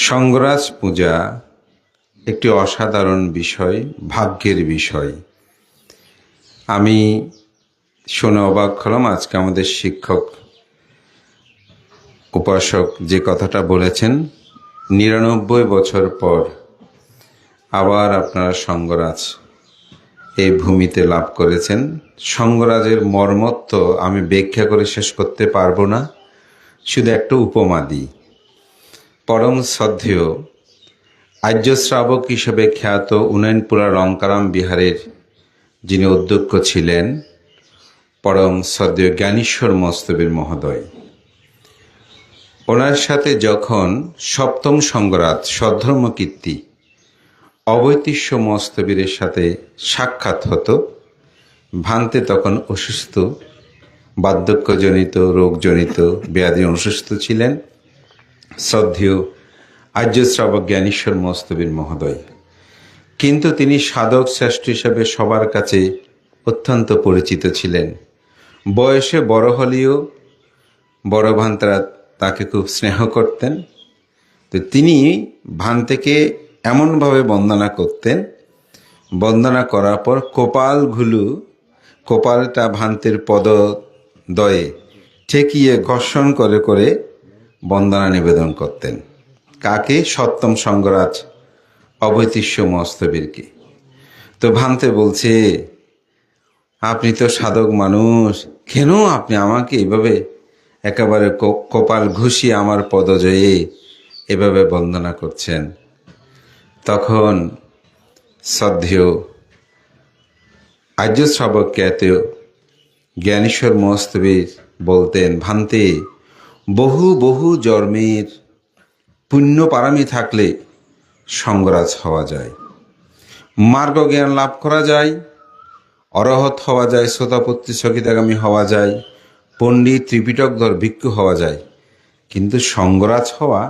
সঙ্গরাজ পূজা একটি অসাধারণ বিষয়, ভাগ্যের বিষয়। আমি শুনে অবাক হলাম আজকে আমাদের শিক্ষক উপাসক যে কথাটা বলেছেন, ৯৯ বছর পর আবার আপনারা সঙ্গরাজ এই ভূমিতে লাভ করেছেন। সঙ্গরাজের মর্মত্ব আমি ব্যাখ্যা করে শেষ করতে পারবো না, শুধু একটা উপমা দিই। পরম শ্রদ্ধেয় আর্য শ্রাবক হিসেবে খ্যাত উনয়নপুরা লঙ্কারাম বিহারের যিনি অধ্যক্ষ ছিলেন, পরম শ্রদ্ধেয় জ্ঞানেশ্বর মস্তবীর মহোদয়, ওনার সাথে যখন সপ্তম সঙ্গরাজ সদ্ধর্মকীর্তি অবৈতিষ্য মস্তবীরের সাথে সাক্ষাৎ হতো, ভান্তে তখন অসুস্থ, বার্ধক্যজনিত রোগজনিত ব্যাধি অসুস্থ ছিলেন শ্রদ্ধেয় আর্য শ্রাবক জ্ঞানেশ্বর মস্তবীর মহোদয়। কিন্তু তিনি সাধক শ্রেষ্ঠ হিসাবে সবার কাছে অত্যন্ত পরিচিত ছিলেন। বয়সে বড় হলেও বড় ভান্তারা তাকে খুব স্নেহ করতেন। তো তিনি ভান্তেকে এমনভাবে বন্দনা করতেন, বন্দনা করার পর কপালটা ভান্তের পদদয়ে ঠেকিয়ে ঘর্ষণ করে করে বন্দনা নিবেদন করতেন। কাকে? সপ্তম সঙ্গরাজ অবৈতিষ্য মস্তবীরকে। তো ভান্তে বলছে, আপনি তো সাধক মানুষ, কেন আপনি আমাকে এভাবে একেবারে কপাল ঘুষিয়ে আমার পদজয়ে এভাবে বন্দনা করছেন? তখন শ্রদ্ধেয় আর্য শ্রাবক খ্যাত জ্ঞানেশ্বর মস্তবীর বলতেন, ভান্তে, বহু বহু জন্মের পুণ্য পারামি থাকলে সঙ্গরাজ হওয়া যায়, মার্গ জ্ঞান লাভ করা যায়, অরহত হওয়া যায়, শ্রোতাপত্তি সহিতাগামী হওয়া যায়, পণ্ডিত ত্রিপিটকধর ভিক্ষু হওয়া যায়, কিন্তু সঙ্গরাজ হওয়া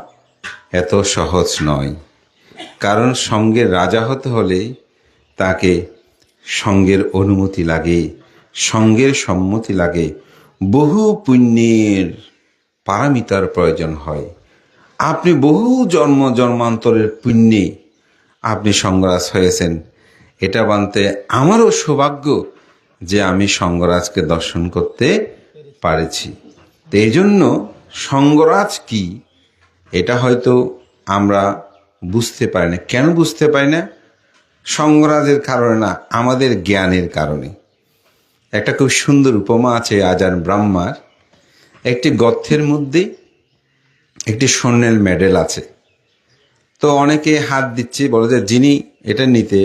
এত সহজ নয়। কারণ সঙ্গের রাজা হতে হলে তাকে সঙ্গের অনুমতি লাগে, সঙ্গের সম্মতি লাগে, বহু পুণ্যের পারামিতার প্রয়োজন হয়। আপনি বহু জন্মান্তরের পুণ্যে আপনি সঙ্গরাজ হয়েছেন, এটা মানতে আমারও সৌভাগ্য যে আমি সঙ্গরাজকে দর্শন করতে পারেছি। তো এই জন্য সঙ্গরাজ কি এটা হয়তো আমরা বুঝতে পারি না। কেন বুঝতে পারি না? সঙ্গরাজের কারণে না, আমাদের জ্ঞানের কারণে। একটা খুব সুন্দর উপমা আছে আজান ব্রাহ্মার। একটি গর্তের মধ্যে একটি স্বর্ণের মেডেল আছে। তো অনেকে হাত দিচ্ছে, বলে যে যিনি এটা নিতে,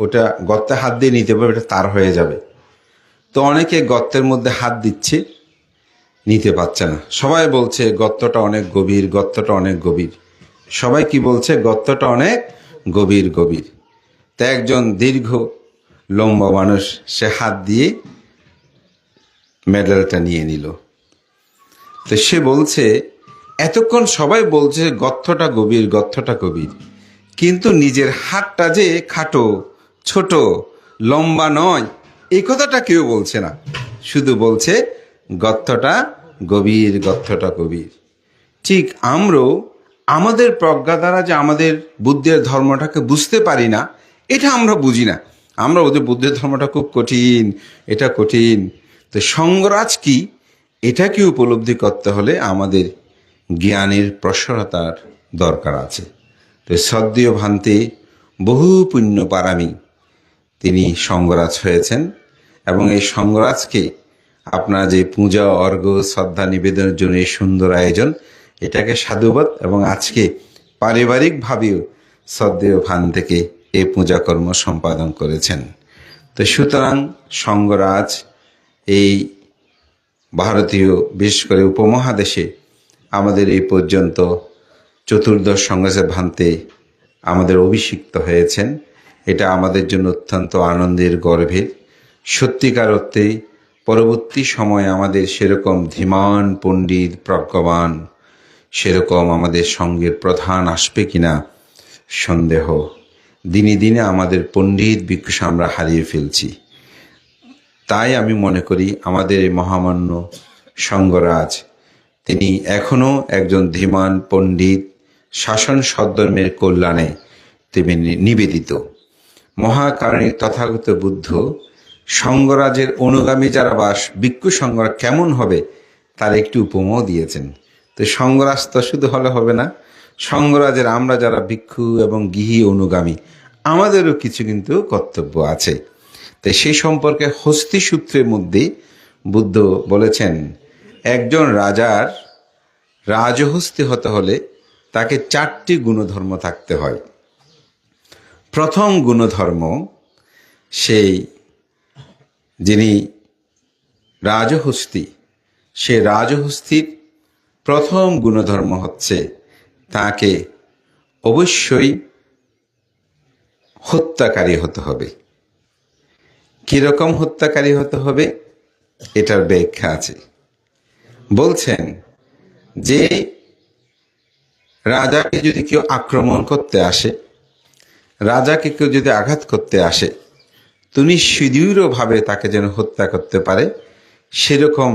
ওটা গর্তে হাত দিয়ে নিতে পারবে, এটা তার হয়ে যাবে। তো অনেকে গর্তের মধ্যে হাত দিচ্ছে, নিতে পারছে না। সবাই বলছে গর্তটা অনেক গভীর, গর্তটা অনেক গভীর। সবাই কি বলছে? গর্তটা অনেক গভীর গভীর। তা একজন দীর্ঘ লম্বা মানুষ, সে হাত দিয়ে মেডেলটা নিয়ে নিল। তো সে বলছে, এতক্ষণ সবাই বলছে গর্তটা গভীর, গর্তটা গভীর, কিন্তু নিজের হাতটা যে খাটো, ছোট, লম্বা নয়, এই কথাটা কেউ বলছে না। শুধু বলছে গর্তটা গভীর, গর্তটা গভীর। ঠিক আমরাও আমাদের প্রজ্ঞা দ্বারা যে আমাদের বুদ্ধের ধর্মটাকে বুঝতে পারি না, এটা আমরা বুঝি না। আমরা ওদের বুদ্ধের ধর্মটা খুব কঠিন, এটা কঠিন। তো সঙ্গরাজ কি, এটাকে উপলব্ধি করতে হলে আমাদের জ্ঞানের প্রসারতার দরকার আছে। তো শ্রদ্ধেয় ভান্তে বহু পুণ্য পারামি তিনি সঙ্গরাজ হয়েছেন, এবং এই সঙ্গরাজকে আপনারা যে পূজা, অর্ঘ্য, শ্রদ্ধা নিবেদনের জন্য এই সুন্দর আয়োজন, এটাকে সাধুবাদ। এবং আজকে পারিবারিকভাবেও শ্রদ্ধেয় ভান্তেকে এই পূজাকর্ম সম্পাদন করেছেন। তো সুতরাং সঙ্গরাজ এই ভারতীয়, বিশেষ করে উপমহাদেশে আমাদের এই পর্যন্ত চতুর্দশ সঙ্গরাজের ভান্তে আমাদের অভিষিক্ত হয়েছেন। এটা আমাদের জন্য অত্যন্ত আনন্দের, গর্বের। সত্যিকার অর্থে পরবর্তী সময়ে আমাদের সেরকম ধীমান পণ্ডিত, প্রজ্ঞাবান সেরকম আমাদের সঙ্গের প্রধান আসবে কিনা সন্দেহ। দিনে দিনে আমাদের পণ্ডিত ভিক্ষু আমরা হারিয়ে ফেলছি। তাই আমি মনে করি আমাদের এই মহামান্য সঙ্গরাজ তিনি এখনো একজন ধীমান পণ্ডিত, শাসন সদ্ধর্মের কল্যাণে তুমি নিবেদিত। মহাকারণিক তথাগত বুদ্ধ সঙ্গরাজের অনুগামী যারা বাস ভিক্ষু সঙ্গরা কেমন হবে তার একটি উপমাও দিয়েছেন। তো সঙ্গরাজ তো শুধু হলে হবে না, সঙ্গরাজের আমরা যারা ভিক্ষু এবং গৃহী অনুগামী আমাদেরও কিছু কিন্তু কর্তব্য আছে। তো সেই সম্পর্কে হস্তি সূত্রের মধ্যে বুদ্ধ বলেছেন, একজন রাজার রাজহস্তি হতে হলে তাকে 4টি গুণধর্ম থাকতে হয়। প্রথম গুণধর্ম, সেই যিনি রাজহস্তি, সে রাজহস্তির প্রথম গুণধর্ম হচ্ছে তাকে অবশ্যই হত্যাকারী হতে হবে। কিরকম হত্যাকারী হতে হবে এটার ব্যাখ্যা আছে। বলছেন যে রাজাকে যদি কেউ আক্রমণ করতে আসে, রাজাকে কেউ যদি আঘাত করতে আসে, তুমি সুদৃঢ়ভাবে তাকে যেন হত্যা করতে পারে সেরকম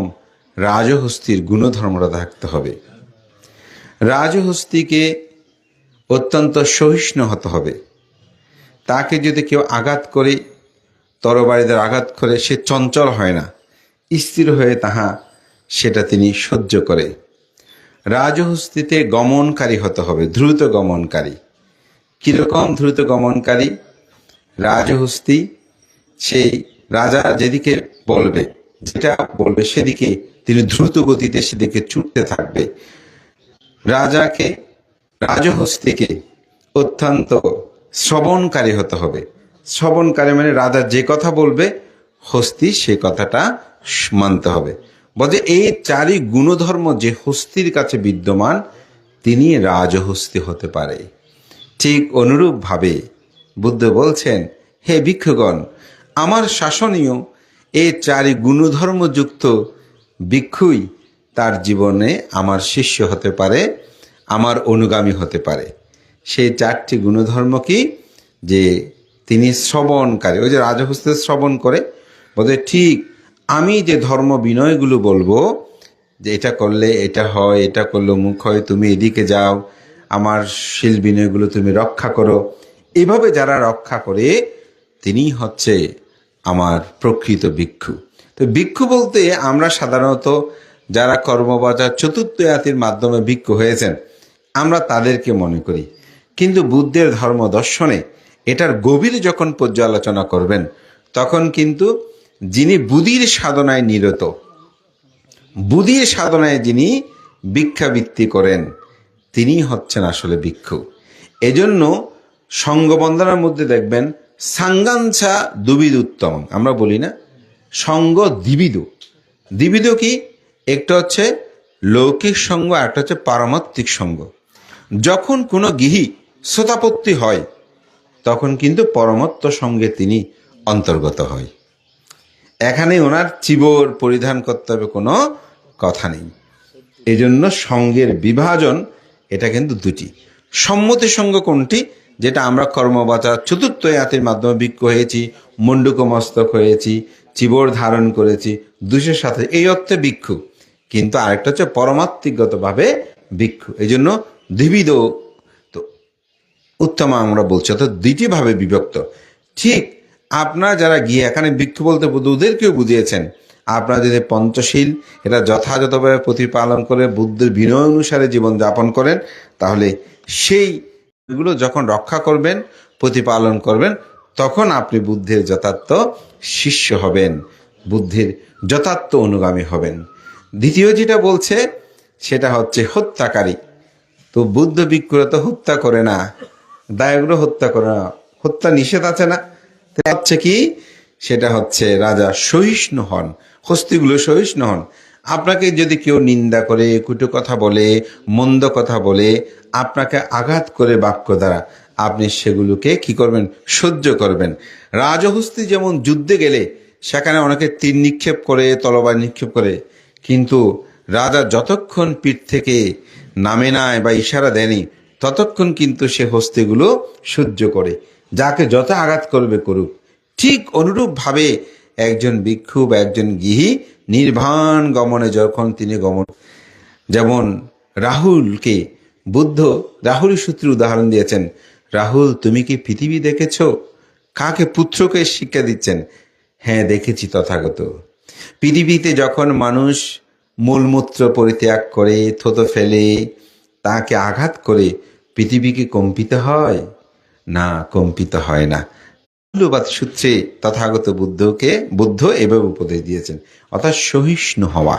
রাজহস্তির গুণধর্মটা থাকতে হবে। রাজহস্তিকে অত্যন্ত সহিষ্ণু হতে হবে। তাকে যদি কেউ আঘাত করে, তরবারিদের আঘাত করে, সে চঞ্চল হয় না, স্থির হয়ে তাহা সেটা তিনি সহ্য করে। রাজহস্তিতে গমনকারী হতে হবে, দ্রুত গমনকারী। কিরকম দ্রুত গমনকারী? রাজহস্তি সেই রাজা যেদিকে বলবে, যেটা বলবে সেদিকে তিনি দ্রুত গতিতে সেদিকে ছুটতে থাকবে। রাজহস্তিকে অত্যন্ত শ্রবণকারী হতে হবে। শ্রবণকারী মানে রাজা যে কথা বলবে হস্তি সে কথাটা মানতে হবে। বলে এই 4ই গুণধর্ম যে হস্তির কাছে বিদ্যমান তিনি রাজহস্তি হতে পারে। ঠিক অনুরূপভাবে বুদ্ধ বলছেন, হে ভিক্ষুগণ, আমার শাসনীয় এই 4ই গুণধর্মযুক্ত ভিক্ষুই তার জীবনে আমার শিষ্য হতে পারে, আমার অনুগামী হতে পারে। সেই 4টি গুণধর্ম কি? যে তিনি শ্রবণকারী, ওই যে রাজহস্তে শ্রবণ করে, বলে ঠিক আমি যে ধর্ম বিনয়গুলো বলবো যে এটা করলে এটা হয়, এটা করলে মুখ হয়, তুমি এদিকে যাও, আমার শীল বিনয়গুলো তুমি রক্ষা করো, এভাবে যারা রক্ষা করে তিনি হচ্ছে আমার প্রকৃত ভিক্ষু। তো ভিক্ষু বলতে আমরা সাধারণত যারা কর্মবাজার চতুর্থ জাতির মাধ্যমে ভিক্ষু হয়েছেন আমরা তাদেরকে মনে করি, কিন্তু বুদ্ধের ধর্ম দর্শনে এটার গভীর যখন পর্যালোচনা করবেন তখন কিন্তু যিনি বুদ্ধির সাধনায় নিরত, বুদ্ধির সাধনায় যিনি ভিক্ষাবৃত্তি করেন তিনি হচ্ছেন আসলে ভিক্ষু। এজন্য সঙ্গবন্ধনার মধ্যে দেখবেন সাঙ্গাঞ্ছা দুবিধ উত্তম, আমরা বলি না সঙ্গ দ্বিবিধ। দ্বিবিধ কি? একটা হচ্ছে লৌকিক সঙ্গ, একটা হচ্ছে পারমাত্মিক সঙ্গ। যখন কোনো গৃহী শ্রোতাপত্তি হয় তখন কিন্তু পরমত্ব সঙ্গে তিনি অন্তর্গত হয়। এখানে ওনার চিবর পরিধান করতে হবে কোনো কথা নেই। এজন্য সঙ্গের বিভাজন এটা কিন্তু 2টি। সম্মতি সঙ্গ কোনটি? যেটা আমরা কর্মবাচার চতুর্থ জাতির মাধ্যমে ভিক্ষু হয়েছি, মুন্ডুক মস্তক হয়েছি, চিবর ধারণ করেছি, দুষের সাথে, এই অর্থে ভিক্ষু। কিন্তু আরেকটা হচ্ছে পরমাত্মিকগতভাবে ভিক্ষু। এই জন্য দ্বিবিধ তো উত্তম আমরা বলছি, অর্থাৎ 2টি ভাবে বিভক্ত। ঠিক আপনারা যারা গিয়ে এখানে ভিক্ষু বলতে ওদেরকেও বুঝিয়েছেন, আপনারা যদি পঞ্চশীল এটা যথাযথভাবে প্রতিপালন করে বুদ্ধের বিনয় অনুসারে জীবনযাপন করেন তাহলে সেইগুলো যখন রক্ষা করবেন, প্রতিপালন করবেন, তখন আপনি বুদ্ধের যথার্থ শিষ্য হবেন, বুদ্ধের যথার্থ অনুগামী হবেন। দ্বিতীয় যেটা বলছে সেটা হচ্ছে হত্যাকারী। তো বুদ্ধ ভিক্ষুরা তো হত্যা করে না, দায়গুলো হত্যা করে না, হত্যা নিষেধ আছে না? হচ্ছে কি? সেটা হচ্ছে রাজা সহিষ্ণু হন, হস্তিগুলো সহিষ্ণু হন। আপনাকে যদি কেউ নিন্দা করে, কুটু কথা বলে, মন্দ কথা বলে, আপনাকে আঘাত করে বাক্য দ্বারা, আপনি সেগুলোকে কি করবেন? সহ্য করবেন। রাজহস্তি যেমন যুদ্ধে গেলে সেখানে অনেকে তীর নিক্ষেপ করে, তলোয়ার নিক্ষেপ করে, কিন্তু রাজা যতক্ষণ পিঠ থেকে নামে নাই বা ইশারা দেয়নি ততক্ষণ কিন্তু সে হস্তিগুলো সহ্য করে, যাকে যত আঘাত করবে করুক। ঠিক অনুরূপভাবে একজন ভিক্ষু বা একজন গৃহী নির্বাণ গমনে যখন তিনি গমন, যেমন রাহুলকে বুদ্ধ রাহুল সূত্রে উদাহরণ দিয়েছেন, রাহুল তুমি কি পৃথিবী দেখেছো? কাকে? পুত্রকে শিক্ষা দিচ্ছেন। হ্যাঁ দেখেছি তথাগত। পৃথিবীতে যখন মানুষ মূলমূত্র পরিত্যাগ করে, থুতো ফেলে, তাকে আঘাত করে, পৃথিবী কি কম্পিত হয়? না, কম্পিত হয় না। মূল্যবাদ সূত্রে তথাগত বুদ্ধ এভাবে উপদেশ দিয়েছেন, অর্থাৎ সহিষ্ণু হওয়া,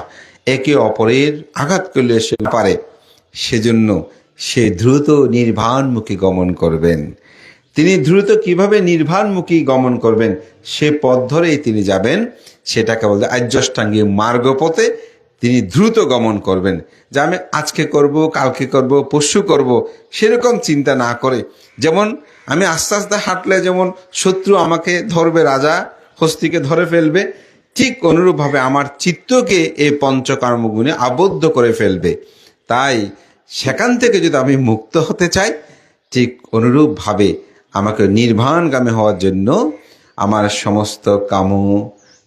একে অপরের আঘাত করলে সে পারে, সেজন্য সে দ্রুত নির্বাণমুখী গমন করবেন। তিনি দ্রুত কিভাবে নির্বাণমুখী গমন করবেন সে পথ ধরেই তিনি যাবেন। সেটাকে বলতে আর্যষ্টাঙ্গিক মার্গপথে তিনি দ্রুত গমন করবেন। যে আমি আজকে করব, কালকে করব, পরশু করব, সেরকম চিন্তা না করে, যেমন আমি আস্তে আস্তে হাঁটলে যেমন শত্রু আমাকে ধরবে, রাজা হস্তিকে ধরে ফেলবে, ঠিক অনুরূপভাবে আমার চিত্তকে এই পঞ্চকর্মগুণে আবদ্ধ করে ফেলবে। তাই সেখান থেকে যদি আমি মুক্ত হতে চাই, ঠিক অনুরূপভাবে আমাকে নির্বাণগামী হওয়ার জন্য আমার সমস্ত কাম,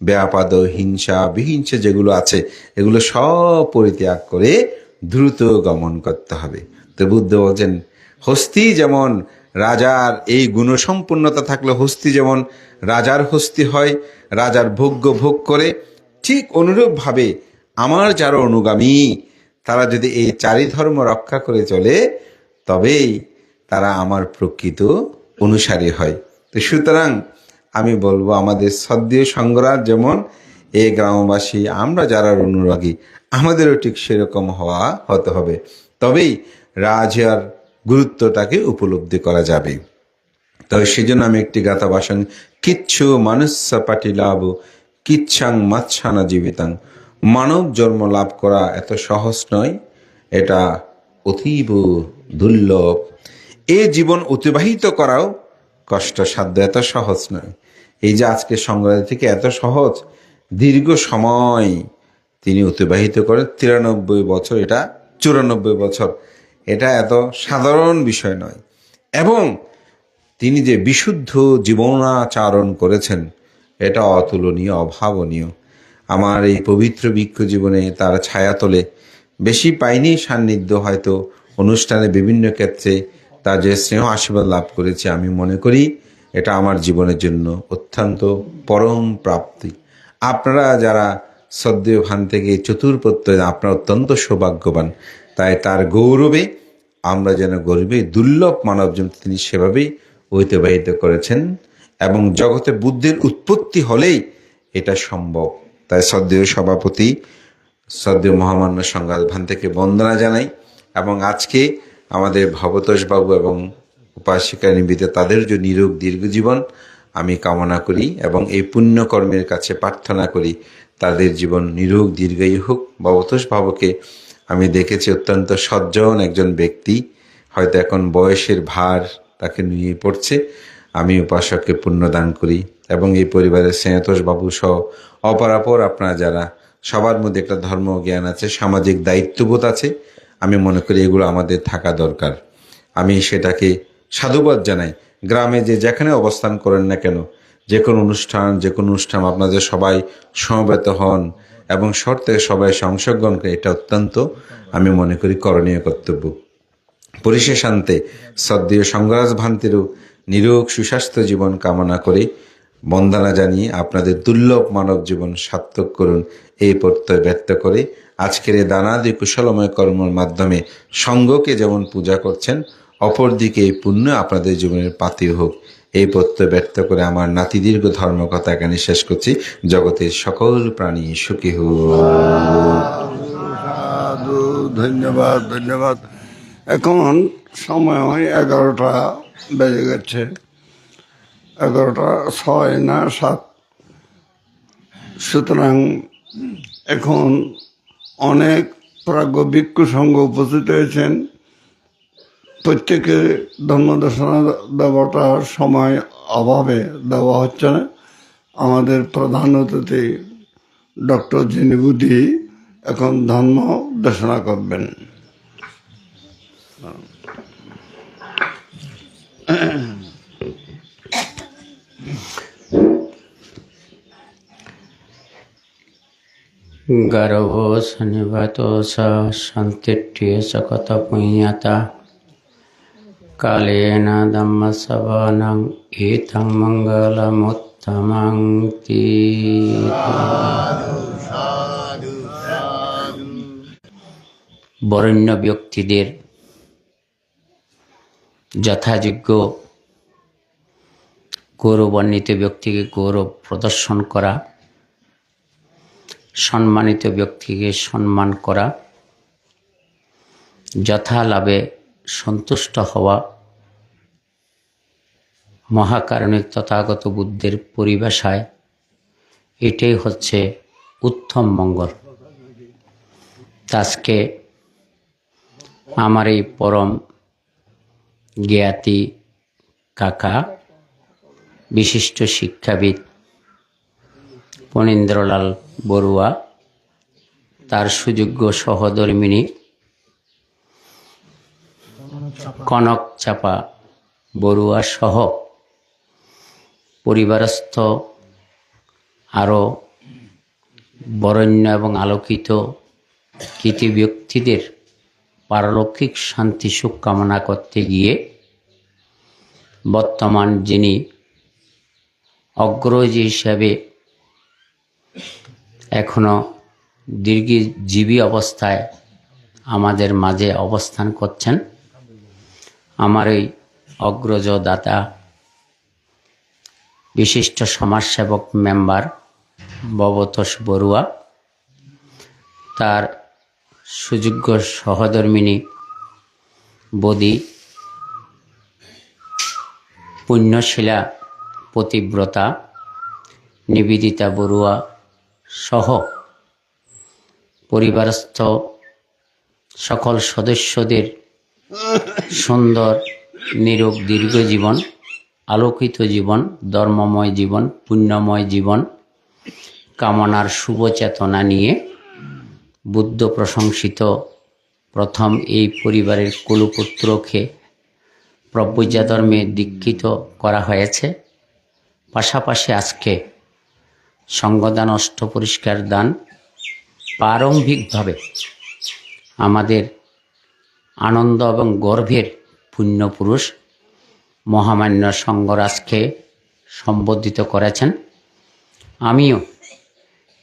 ব্যাপাদ, হিংসা, বিহিংসা যেগুলো আছে এগুলো সব পরিত্যাগ করে দ্রুত গমন করতে হবে। তো বুদ্ধ বলছেন, হস্তি যেমন রাজার এই গুণসম্পন্নতা থাকলে হস্তি যেমন রাজার হস্তি হয়, রাজার ভোগ্য ভোগ করে, ঠিক অনুরূপভাবে আমার যারা অনুগামী তারা যদি এই চারি ধর্ম রক্ষা করে চলে, তবেই তারা আমার প্রকৃত অনুসারী হয়। তো সুতরাং আমি বলবো, আমাদের শ্রদ্ধেয় সংঘরাজ যেমন এই গ্রামবাসী, আমরা যারা অনুরাগী, আমাদেরও ঠিক সেরকম হতে হবে, তবেই রাজার গুরুত্বটাকে উপলব্ধি করা যাবে। তবে সেজন্য আমি একটি গাথা ভাষণ, কিচ্ছু মানুষ্য পাটিলাভ কিচ্ছাং মাচ্ছানা জীবিতাং। মানব জন্ম লাভ করা এত সহজ নয়, এটা অতীব দুর্লভ। এ জীবন অতিবাহিত করাও কষ্টসাধ্য, এত সহজ নয়। এই যে আজকে সংগ্রাম থেকে এত সহজ, দীর্ঘ সময় তিনি অতিবাহিত করেন, 93 বছর, এটা 94 বছর, এটা এত সাধারণ বিষয় নয়। এবং তিনি যে বিশুদ্ধ জীবনাচরণ করেছেন, এটা অতুলনীয়, অভাবনীয়। আমার এই পবিত্র বৃক্ষ জীবনে তার ছায়াতলে বেশি পাইনি সান্নিধ্য, হয়তো অনুষ্ঠানে বিভিন্ন ক্ষেত্রে তার যে স্নেহ আশীর্বাদ লাভ করেছে, আমি মনে করি এটা আমার জীবনের জন্য অত্যন্ত পরম প্রাপ্তি। আপনারা যারা শ্রদ্ধেয় ভান থেকে চতুর্প্রত্যয়, আপনারা অত্যন্ত সৌভাগ্যবান। তাই তার গৌরবে আমরা যেন গর্বে, দুর্লভ মানবজন তিনি সেভাবেই অতিবাহিত করেছেন, এবং জগতে বুদ্ধির উৎপত্তি হলেই এটা সম্ভব। তাই শ্রদ্ধেয় সভাপতি, শ্রদ্ধেয় মহামান্য সংঘাত ভান থেকে বন্দনা জানাই, এবং আজকে আমাদের ভবতোষ বাবু এবং উপাসিকা নিবেদিতা, তাদের যে নিরোগ দীর্ঘ জীবন আমি কামনা করি, এবং এই পুণ্যকর্মের কাছে প্রার্থনা করি তাদের জীবন নিরোগ দীর্ঘই হোক। ভবতোষ বাবুকে আমি দেখেছি অত্যন্ত সজ্জন একজন ব্যক্তি, হয়তো এখন বয়সের ভার তাকে নিয়ে পড়ছে। আমি উপাসককে পুণ্যদান করি, এবং এই পরিবারের স্নেহতোষ বাবু সহ অপরাপর আপনারা যারা, সবার মধ্যে একটা ধর্ম জ্ঞান আছে, সামাজিক দায়িত্ববোধ আছে, আমি মনে করি এগুলো আমাদের থাকা দরকার। আমি সেটাকে সাধুবাদ জানাই। গ্রামে যে যেখানে অবস্থান করেন না কেন, যে কোনো অনুষ্ঠান আপনাদের সবাই সমবেত হন এবং শর্তে সবাই অংশগ্রহণ করে, এটা অত্যন্ত আমি মনে করি করণীয় কর্তব্য। পরিশেষান্তে শ্রদ্ধেয় সংঘরাজ ভান্তিরও নিরোগ সুস্বাস্থ্য জীবন কামনা করে বন্দনা জানিয়ে আপনাদের দুর্লভ মানব জীবন সার্থক করুন এই প্রত্যয় ব্যক্ত করে, আজকের এই দানাদি কুশলময় কর্মের মাধ্যমে সঙ্ঘকে যেমন পূজা করছেন, অপরদিকে এই পুণ্য আপনাদের জীবনের পাতি হোক, এই প্রত্যয় ব্যক্ত করে আমার নাতি দীর্ঘ ধর্মকথা এখানে শেষ করছি। জগতের সকল প্রাণী সুখী হোক। ধন্যবাদ, ধন্যবাদ। এখন সময় হয় 11টা বেজে গেছে, 11টা 6 না 7। সুতরাং এখন অনেক প্রাজ্ঞ ভিক্ষু সংঘ উপস্থিত হয়েছেন। প্রত্যেকে ধর্মদর্শনা দেওয়াটা সময় অভাবে দেওয়া হচ্ছে না। আমাদের প্রধান অতিথি ডক্টর জিনিবুদ্দি এখন ধর্ম দেশনা করবেন। गर्भो सन्निभतो स सन्तिष्ठ्ये सकत पुण्यता कालेन धम्मसवनं एतं मङ्गलमुत्तमं বরেণ্য ব্যক্তিদের যথাযোগ্য গৌরবান্বিত ব্যক্তিকে গৌরব প্রদর্শন করা, সম্মানিত ব্যক্তিকে সম্মান করা, যথালাভে সন্তুষ্ট হওয়া মহাকারণিক তথাগত বুদ্ধের পরিভাষায় এটাই হচ্ছে উত্তম মঙ্গল। আজকে আমার এই পরম জ্ঞাতি কাকা, বিশিষ্ট শিক্ষাবিদ ফণীন্দ্রলাল বড়ুয়া, তার সুযোগ্য সহধর্মিণী কনক চাপা বড়ুয়া সহ পরিবারস্থ আরও বরেণ্য এবং আলোকিত কৃতি ব্যক্তিদের পারলৌকিক শান্তি সুখ কামনা করতে গিয়ে বর্তমান যিনি অগ্রজী হিসাবে এখনো দীর্ঘজীবী অবস্থায় আমাদের মাঝে অবস্থান করছেন, আমার এই অগ্রজ দাতা বিশিষ্ট সমাজসেবক মেম্বার ভবতোষ বড়ুয়া, তার সুযোগ্য সহধর্মিণী বদি পুণ্যশীলা পতিব্রতা নিবেদিতা বড়ুয়া সহ পরিবারস্থ সকল সদস্যদের সুন্দর নিরোগ দীর্ঘ জীবন, আলোকিত জীবন, ধর্মময় জীবন, পুণ্যময় জীবন কামনার শুভ চেতনা নিয়ে বুদ্ধ প্রশংসিত প্রথম এই পরিবারের কুলপুত্রকে প্রব্রজা ধর্মে দীক্ষিত করা হয়েছে। পাশাপাশি আজকে সঙ্গদান, অষ্ট পরিষ্কার দান প্রারম্ভিকভাবে আমাদের আনন্দ এবং গর্বের পুণ্যপুরুষ মহামান্য সঙ্গরাজকে সম্বোধিত করেছেন। আমিও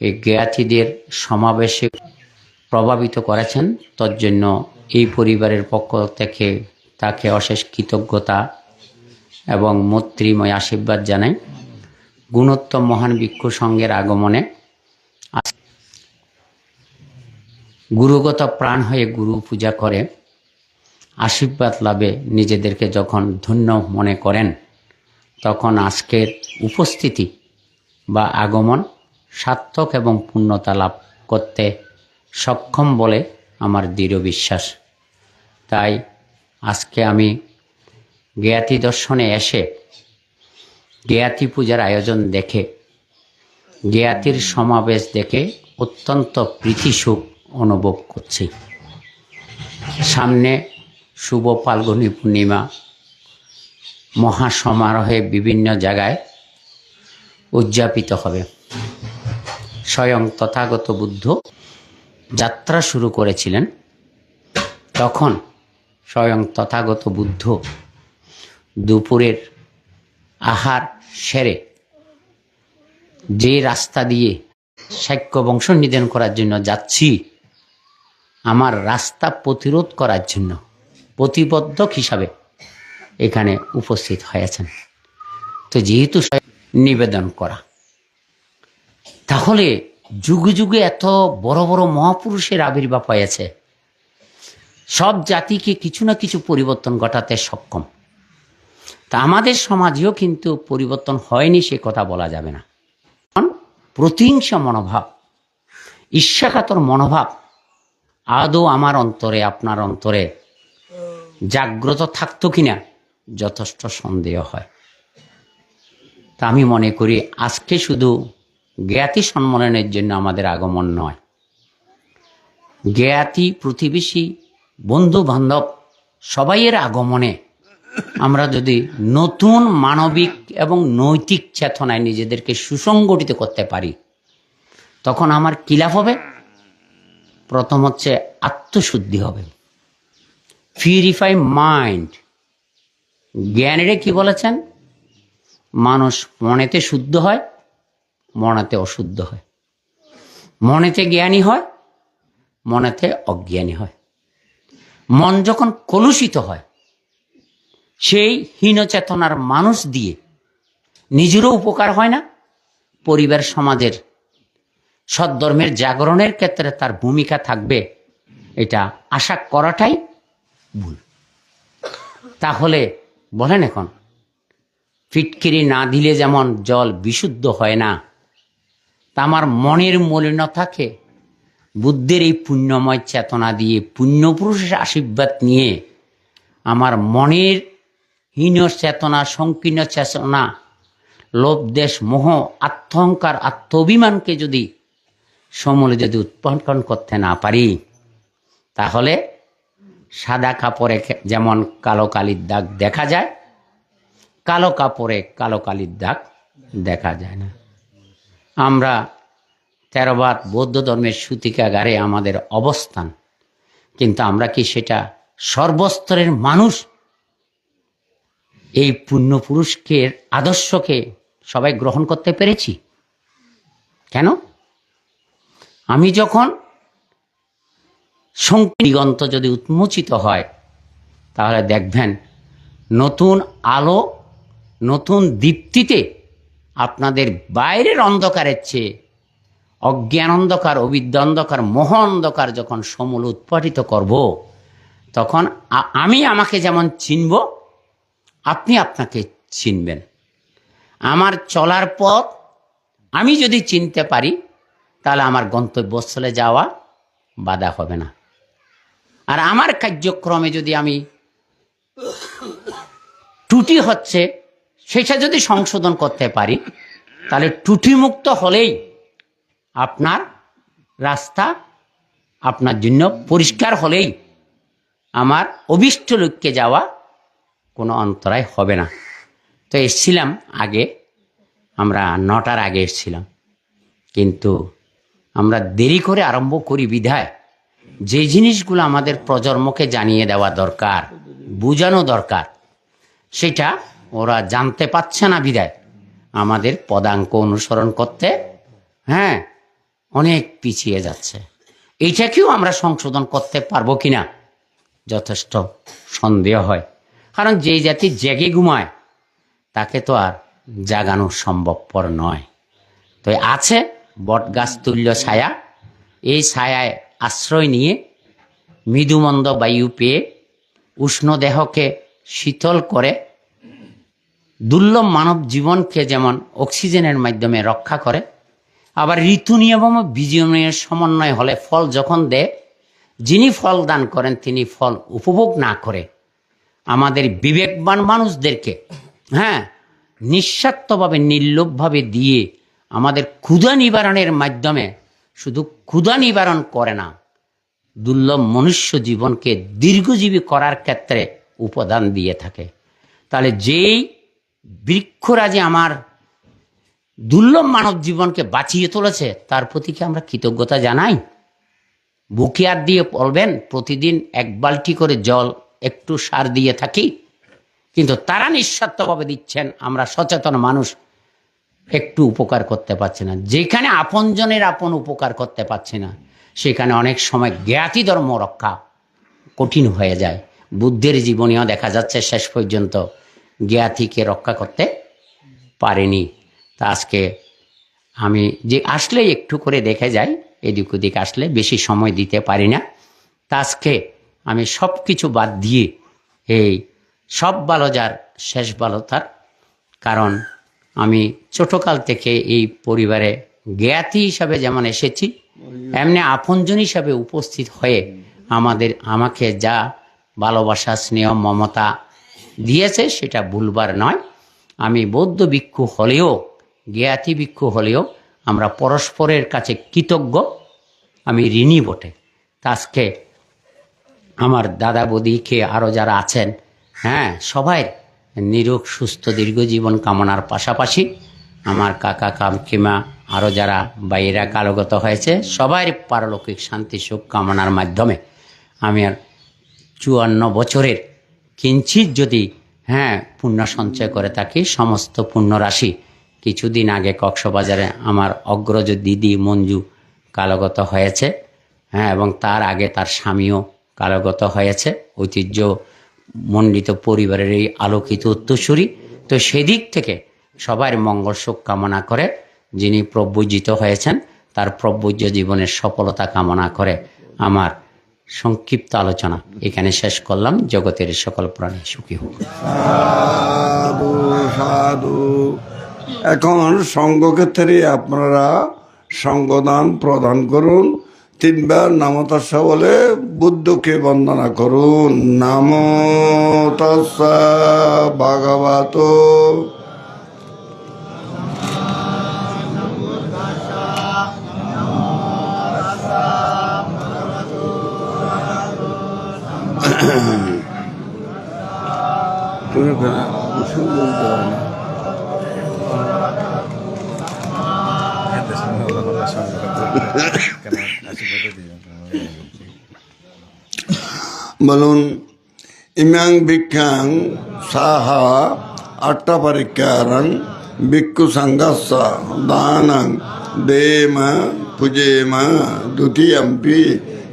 এই জ্ঞাতিদের সমাবেশে প্রভাবিত করেছেন, তার জন্য এই পরিবারের পক্ষ থেকে তাকে অশেষ কৃতজ্ঞতা এবং মৈত্রীময় আশীর্বাদ জানাই। গুণোত্তম মহান ভিক্ষু সংঘের আগমনে গুরুগত প্রাণ হয়ে গুরু পূজা করে আশীর্বাদ লাভে নিজেদেরকে যখন ধন্য মনে করেন, তখন আজকের উপস্থিতি বা আগমন সার্থক এবং পূর্ণতা লাভ করতে সক্ষম বলে আমার দৃঢ় বিশ্বাস। তাই আজকে আমি জ্ঞাতি দর্শনে এসে জ্ঞাতি পূজার আয়োজন দেখে, জ্ঞাতির সমাবেশ দেখে অত্যন্ত প্রীতি সুখ অনুভব করছি। সামনে শুভ ফাল্গুনী পূর্ণিমা মহাসমারোহে বিভিন্ন জায়গায় উদযাপিত হবে। স্বয়ং তথাগত বুদ্ধ যাত্রা শুরু করেছিলেন, তখন স্বয়ং তথাগত বুদ্ধ দুপুরের আহার সেরে যে রাস্তা দিয়ে শাক্য বংশ নিধন করার জন্য যাচ্ছি, আমার রাস্তা প্রতিরোধ করার জন্য প্রতিবদ্ধক হিসাবে এখানে উপস্থিত হয়েছেন। তো যেহেতু নিবেদন করা, তাহলে যুগে যুগে এত বড় বড় মহাপুরুষের আবির্ভাব হয়েছে, সব জাতিকে কিছু না কিছু পরিবর্তন ঘটাতে সক্ষম। তা আমাদের সমাজেও কিন্তু পরিবর্তন হয়নি, সে কথা বলা যাবে না। প্রতিহিংসা মনোভাব, ঈর্ষাকাতর মনোভাব আদৌ আমার অন্তরে, আপনার অন্তরে জাগ্রত থাকতো কিনা যথেষ্ট সন্দেহ হয়। তা আমি মনে করি আজকে শুধু জ্ঞাতি সম্মেলনের জন্য আমাদের আগমন নয়, জ্ঞাতি প্রতিবেশী বন্ধু বান্ধব সবাইয়ের আগমনে আমরা যদি নতুন মানবিক এবং নৈতিক চেতনায় নিজেদেরকে সুসংগঠিত করতে পারি, তখন আমার কি লাভ হবে? প্রথম হচ্ছে আত্মশুদ্ধি হবে, পিউরিফাই মাইন্ড। জ্ঞানীরা কি বলেছেন? মানুষ মনেতে শুদ্ধ হয়, মনেতে অশুদ্ধ হয়, মনেতে জ্ঞানী হয়, মনেতে অজ্ঞানী হয়। মন যখন কলুষিত হয়, সেই হীন চেতনার মানুষ দিয়ে নিজেরও উপকার হয় না, পরিবার সমাজের সদ্ধর্মের জাগরণের ক্ষেত্রে তার ভূমিকা থাকবে, এটা আশা করাটাই ভুল। তাহলে বলেন, এখন ফিটকিরি না দিলে যেমন জল বিশুদ্ধ হয় না, তা আমার মনের মলিনতাকে বুদ্ধের এই পুণ্যময় চেতনা দিয়ে, পুণ্যপুরুষের আশীর্বাদ নিয়ে আমার মনের হীন চেতনা, সংকীর্ণ চেতনা, লোভ, দেশ, মোহ, আত্মহংকার, আত্মাভিমানকে যদি সমূলে যদি উৎপাদন করতে না পারি, তাহলে সাদা কাপড়ে যেমন কালো কালির দাগ দেখা যায়, কালো কাপড়ে কালো কালির দাগ দেখা যায় না। আমরা থেরবাদ বৌদ্ধ ধর্মের সূতিকাগারে আমাদের অবস্থান, কিন্তু আমরা কি সেটা সর্বস্তরের মানুষ এই পুণ্যপুরুষকে আদর্শকে সবাই গ্রহণ করতে পেরেছি? কেন? আমি যখন দিগন্ত যদি উন্মোচিত হয়, তাহলে দেখবেন নতুন আলো, নতুন দীপ্তিতে আপনাদের বাইরের অন্ধকারের চেয়ে অজ্ঞান অন্ধকার, অবিদ্যা অন্ধকার, মোহ অন্ধকার যখন সমূল উৎপাটিত করব, তখন আমি আমাকে যেমন চিনব, আপনি আপনাকে চিনবেন। আমার চলার পথ আমি যদি চিনতে পারি, তাহলে আমার গন্তব্যস্থলে যাওয়া বাধা হবে না। আর আমার কার্যক্রমে যদি আমি ত্রুটি হচ্ছে সেটা যদি সংশোধন করতে পারি, তাহলে ত্রুটিমুক্ত হলেই আপনার রাস্তা আপনার জন্য পরিষ্কার, হলেই আমার অভীষ্ট লক্ষ্যে যাওয়া কোনো অন্তরায় হবে না। তো এসছিলাম আগে, আমরা 9টার আগে এসছিলাম, কিন্তু আমরা দেরি করে আরম্ভ করি বিধায় যে জিনিসগুলো আমাদের প্রজন্মকে জানিয়ে দেওয়া দরকার, বোঝানো দরকার, সেটা ওরা জানতে পারছে না বিধায় আমাদের পদাঙ্ক অনুসরণ করতে অনেক পিছিয়ে যাচ্ছে। এইটাকেও আমরা সংশোধন করতে পারবো কিনা যথেষ্ট সন্দেহ হয়। কারণ যেই জাতি জেগে ঘুমায় তাকে তো আর জাগানো সম্ভবপর নয়। তো আছে বটগাছ তুল্য ছায়া, এই ছায়ায় আশ্রয় নিয়ে মৃদুমন্দ বায়ু পেয়ে উষ্ণ দেহকে শীতল করে, দুর্লভ মানব জীবনকে যেমন অক্সিজেনের মাধ্যমে রক্ষা করে, আবার ঋতু নিয়ম ও বীজনের সমন্বয় হলে ফল যখন দেয়, যিনি ফল দান করেন তিনি ফল উপভোগ না করে আমাদের বিবেকবান মানুষদেরকে নিঃস্বার্থভাবে, নির্লোভভাবে দিয়ে আমাদের ক্ষুধা নিবারণের মাধ্যমে শুধু ক্ষুধা নিবারণ করে না, দুর্লভ মনুষ্য জীবনকে দীর্ঘজীবী করার ক্ষেত্রে উপাদান দিয়ে থাকে। তাহলে যেই বৃক্ষরাজি আমার দুর্লভ মানব জীবনকে বাঁচিয়ে তুলেছে, তার প্রতি কি আমরা কৃতজ্ঞতা জানাই? বুকে হাত দিয়ে বলবেন প্রতিদিন 1 বালতি করে জল একটু সার দিয়ে থাকি, কিন্তু তারা নিঃস্বার্থভাবে দিচ্ছেন, আমরা সচেতন মানুষ একটু উপকার করতে পারছি না। যেখানে আপনজনের আপন উপকার করতে পারছি না, সেখানে অনেক সময় জ্ঞাতি ধর্ম রক্ষা কঠিন হয়ে যায়। বুদ্ধের জীবনীও দেখা যাচ্ছে শেষ পর্যন্ত জ্ঞাতিকে রক্ষা করতে পারেনি। তা আজকে আমি যে আসলেই একটু করে দেখে যাই, এদিক ওদিক আসলে বেশি সময় দিতে পারি না। তা আজকে আমি সব কিছু বাদ দিয়ে এই সব ভালো যার শেষ ভালো তার, কারণ আমি ছোটকাল থেকে এই পরিবারে জ্ঞাতি হিসাবে যেমন এসেছি, এমনি আপনজন হিসাবে উপস্থিত হয়ে আমাকে যা ভালোবাসা, স্নেহ, মমতা দিয়েছে সেটা ভুলবার নয়। আমি বৌদ্ধ ভিক্ষু হলেও, জ্ঞাতি ভিক্ষু হলেও আমরা পরস্পরের কাছে কৃতজ্ঞ, আমি ঋণী বটে। তা আজকে আমার দাদা বৌদিকে আরও যারা আছেন, সবাই নিরোগ সুস্থ দীর্ঘ জীবন কামনার পাশাপাশি আমার কাকা কাকিমা আরও যারা বাইরা কালগত হয়েছে সবাই পারলৌকিক শান্তি সুখ কামনার মাধ্যমে আমি আর 54 বছরের কিঞ্চিত যদি পুণ্য সঞ্চয় করে থাকি, সমস্ত পুণ্য রাশি কিছুদিন আগে কক্সবাজারে আমার অগ্রজ দিদি মঞ্জু কালগত হয়েছে, এবং তার আগে তার স্বামীও কালগত হয়েছে, ঐতিহ্য মণ্ডিত পরিবারের এই আলোকিত উত্তরসূরি। তো সেদিক থেকে সবার মঙ্গল সুখ কামনা করে যিনি প্রব্রজিত হয়েছেন তার প্রব্রজ জীবনের সফলতা কামনা করে আমার সংক্ষিপ্ত আলোচনা এখানে শেষ করলাম। জগতের সকল প্রাণী সুখী হোক। সাধু সাধু। এখন সঙ্গক্ষেত্রে আপনারা সঙ্গদান প্রদান করুন। 3 বার নমো তস্যা বলে বুদ্ধকে বন্দনা করুন। নমো তস্যা ভগবতো বলুন। ইমাং ভিক্ষাং সাহা আট্টাপরিকারং ভিক্ষু সংঘস্য দানং দেম পূজেম দ্বিতীয়ম্পি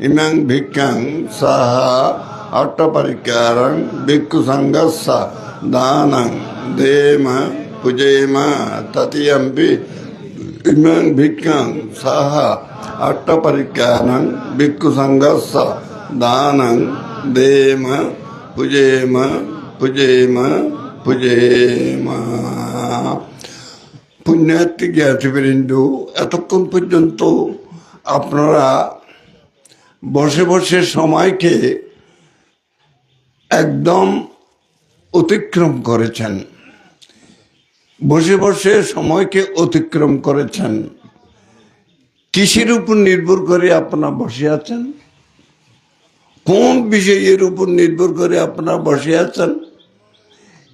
ইমাং ভিক্ষাং সাহা আট্টাপরিকারং ভিক্ষু সংঘস্য দানং দেম পূজেম তৃতীয়ম্পি ইমাং ভিক্ষাং সাহা আট্টাপরিকারং ভিক্ষু সংঘস্য দানং দেম পূজেম পূজেম পূজেম। পুণ্যার্থী জ্ঞাতিবৃন্দ, এতক্ষণ পর্যন্ত আপনারা বসে বসে সময়কে একদম অতিক্রম করেছেন, বসে বসে সময়কে অতিক্রম করেছেন। কিসের উপর নির্ভর করে আপনারা বসে আছেন? কোন বিষয়ের উপর নির্ভর করে আপনারা বসে আছেন?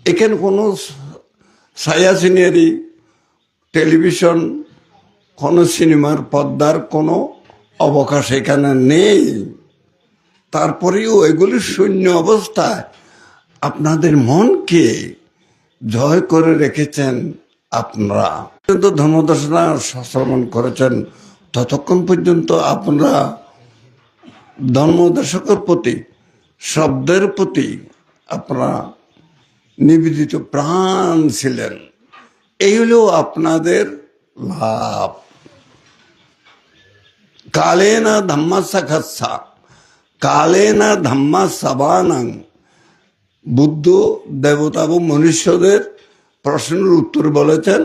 এখানে কোনো ছায়া সিনারি, টেলিভিশন, কোনো সিনেমার পর্দার কোনো অবকাশ এখানে নেই। তারপরেও এগুলি শূন্য অবস্থায় আপনাদের মনকে জয় করে রেখেছেন আপনারা। কিন্তু ধর্মদর্শনা শ্রবণ করেছেন, ততক্ষণ পর্যন্ত আপনারা ধর্মদর্শকের প্রতি, শব্দের প্রতি আপনারা নিবেদিত প্রাণ ছিলেন। এই হলো আপনাদের লাভ। কালেনা ধম্মাসাখাচ্ছা কালেনা ধম্মা সাবানাং। বুদ্ধ দেবতা এবং মনুষ্যদের প্রশ্নের উত্তর বলেছেন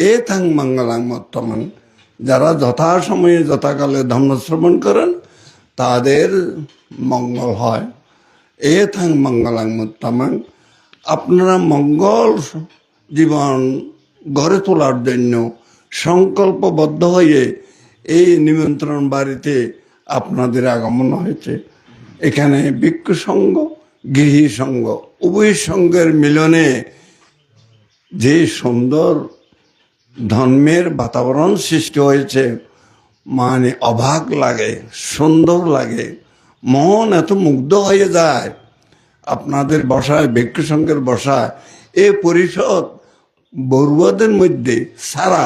এ থাং মঙ্গলাং মত্তমাং। যারা যথাসময়ে যথাকালে ধর্ম শ্রবণ করেন তাদের মঙ্গল হয়। এ থাং মঙ্গলাং মত্তমাং। আপনারা মঙ্গল জীবন গড়ে তোলার জন্য সংকল্পবদ্ধ হয়ে এই নিমন্ত্রণ বাড়িতে আপনাদের আগমন হয়েছে। এখানে ভিক্ষু সঙ্গ, গৃহী সঙ্গ, উভয় সঙ্গের মিলনে যে সুন্দর ধর্মের বাতাবরণ সৃষ্টি হয়েছে, মানে অবাক লাগে, সুন্দর লাগে, মন এত মুগ্ধ হয়ে যায়। আপনাদের বসায়, ভিক্ষু সঙ্গের বসায় এ পরিষদ বড়ুয়াদের মধ্যে ছাড়া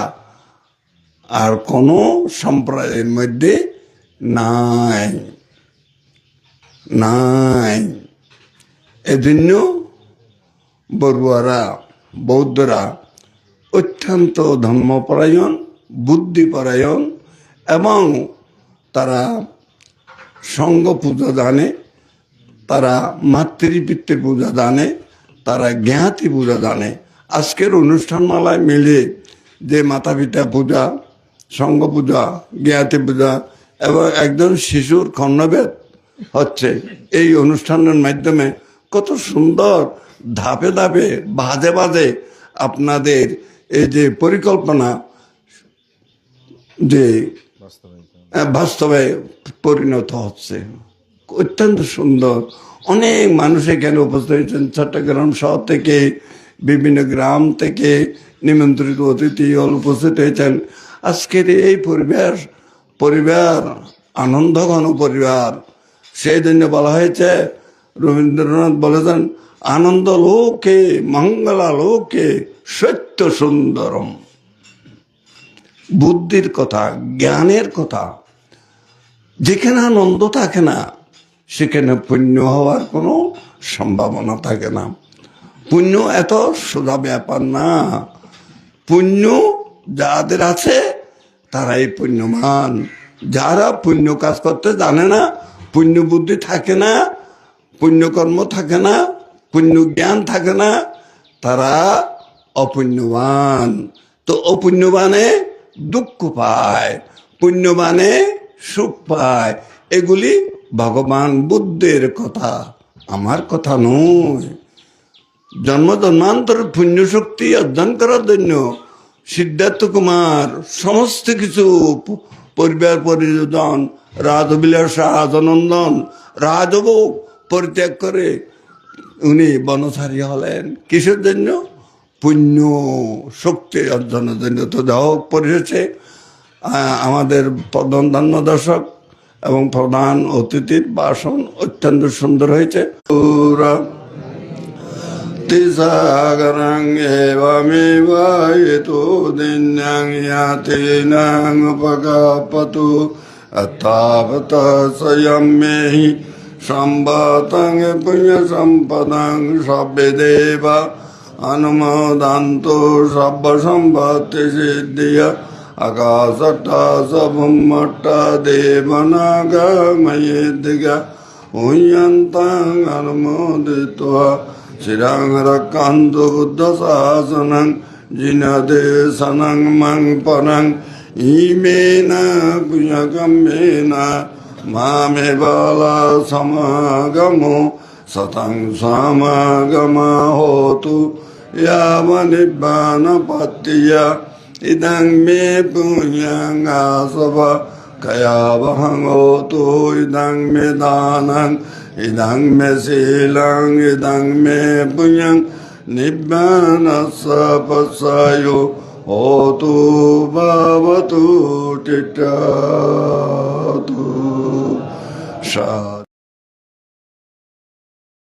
আর কোনো সম্প্রদায়ের মধ্যে নাই নাই। এজন্য বড়ুয়ারা, বৌদ্ধরা অত্যন্ত ধর্মপরায়ণ, বুদ্ধিপরায়ণ এবং তারা সঙ্গ পূজা জানে, তারা মাতৃপিতৃ পূজা জানে, তারা জ্ঞাতি পূজা জানে। আজকের অনুষ্ঠানমালায় মিলে যে মাতা পিতা পূজা, সঙ্গ পূজা, জ্ঞাতি পূজা এবং একজন শিশুর কর্ণভেদ হচ্ছে, এই অনুষ্ঠানের মাধ্যমে কত সুন্দর ধাপে ধাপে বাজে বাজে আপনাদের এই যে পরিকল্পনা যে বাস্তবে পরিণত হচ্ছে, অত্যন্ত সুন্দর। অনেক মানুষ এখানে উপস্থিত হয়েছেন, চট্টগ্রাম শহর থেকে, বিভিন্ন গ্রাম থেকে নিমন্ত্রিত অতিথি উপস্থিত হয়েছেন। আজকের এই পরিবার আনন্দ ঘন পরিবার। সেই জন্য বলা হয়েছে, রবীন্দ্রনাথ বলেছেন, আনন্দ লোকে মঙ্গলা লোকে সত্য সুন্দরম। বুদ্ধির কথা, জ্ঞানের কথা। যেখানে আনন্দ থাকে না সেখানে পুণ্য হওয়ার কোনো সম্ভাবনা থাকে না। পুণ্য এত সোজা ব্যাপার না। পুণ্য যাদের আছে তারাই পুণ্যমান। যারা পুণ্য কাজ করতে জানে না, পুণ্য বুদ্ধি থাকে না, পুণ্যকর্ম থাকে না, পুণ্য জ্ঞান থাকে না, তারা অপুণ্যবান। তো অপুণ্যবানে দুঃখ পায়, পুণ্যবানে সুখ পায়। এগুলি ভগবান বুদ্ধের কথা, আমার কথা নয়। জন্ম জন্মান্তরের পুণ্য শক্তি অর্জন করার জন্য সিদ্ধার্থ কুমার সমস্ত কিছু পরিবার পরিজন, রাজবিলাস, রাজনন্দন, রাজভোগ পরিত্যাগ করে উনি বনচারী হলেন। কিসের জন্য? পুণ্য শক্তি অর্জনের জন্য। তো যা হোক, পরিশেষে আমাদের প্রধান দর্শক এবং প্রধান অতিথির ভাষণ অত্যন্ত সুন্দর হয়েছে। তিসাগরং এবমেবায়তো দিন্যাং ইয়াতেনাং উপকাপতু অত্তাবত স্বয়ং মেহি সম্বতং পুণ্য সম্পদং সব্বে দেবা অনুমোদন্তু সব্য সম্পত্তি সিদ্ধিয়া আকাশটা সভুম্মটা দেবনাগময়েদিগা উয়ন্তাং অনুমোদিত্বা চিরাং রক্ষন্তু বুদ্ধ শাসনং জিনদেশনং মং পরং ইমেন পুণ্যকম্মেন মামে বালা সমাগমো সতং সমাগমা হোতু यावनिब्बानपत्तिया इदं मे पुण्यं आसव कयावहं होतु इदं मे दानं इदं मे शीलं इदं मे पुण्यं निब्बानस्य पश्चायो होतु भवतु तिष्ठतु।